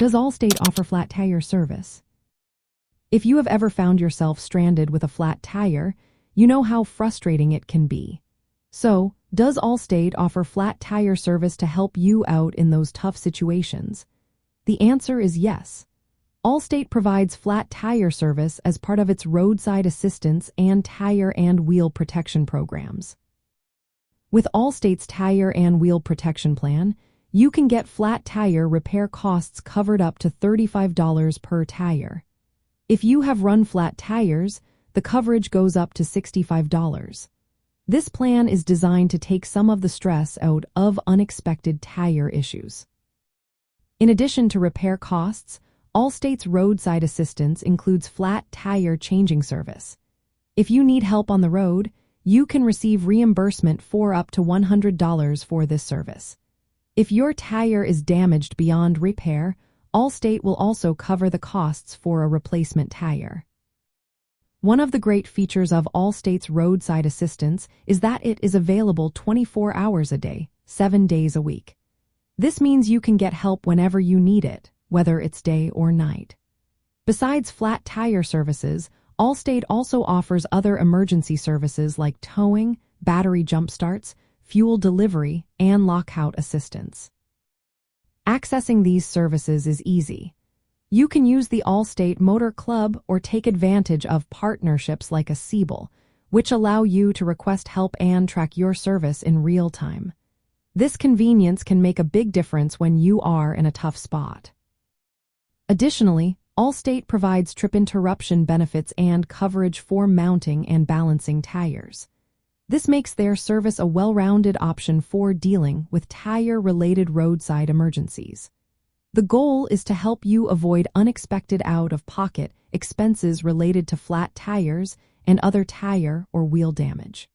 Does Allstate offer flat tire service? If you have ever found yourself stranded with a flat tire, you know how frustrating it can be. So, does Allstate offer flat tire service to help you out in those tough situations? The answer is yes. Allstate provides flat tire service as part of its roadside assistance and tire and wheel protection programs. With Allstate's Tire and Wheel Protection Plan, you can get flat tire repair costs covered up to $35 per tire. If you have run flat tires, the coverage goes up to $65. This plan is designed to take some of the stress out of unexpected tire issues. In addition to repair costs, Allstate's roadside assistance includes flat tire changing service. If you need help on the road, you can receive reimbursement for up to $100 for this service. If your tire is damaged beyond repair, Allstate will also cover the costs for a replacement tire. One of the great features of Allstate's roadside assistance is that it is available 24 hours a day, 7 days a week. This means you can get help whenever you need it, whether it's day or night. Besides flat tire services, Allstate also offers other emergency services like towing, battery jump starts, fuel delivery, and lockout assistance. Accessing these services is easy. You can use the Allstate Motor Club or take advantage of partnerships like a Siebel, which allow you to request help and track your service in real time. This convenience can make a big difference when you are in a tough spot. Additionally, Allstate provides trip interruption benefits and coverage for mounting and balancing tires. This makes their service a well-rounded option for dealing with tire-related roadside emergencies. The goal is to help you avoid unexpected out-of-pocket expenses related to flat tires and other tire or wheel damage.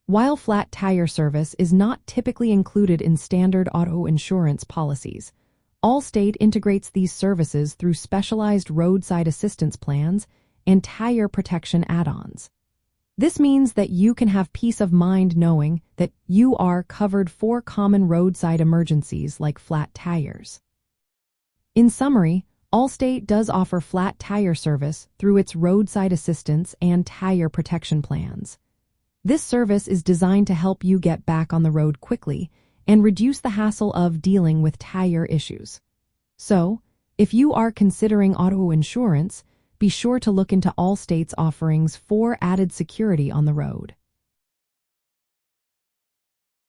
While flat tire service is not typically included in standard auto insurance policies, Allstate integrates these services through specialized roadside assistance plans and tire protection add-ons. This means that you can have peace of mind knowing that you are covered for common roadside emergencies like flat tires. In summary, Allstate does offer flat tire service through its roadside assistance and tire protection plans. This service is designed to help you get back on the road quickly and reduce the hassle of dealing with tire issues. So, if you are considering auto insurance, be sure to look into Allstate's offerings for added security on the road.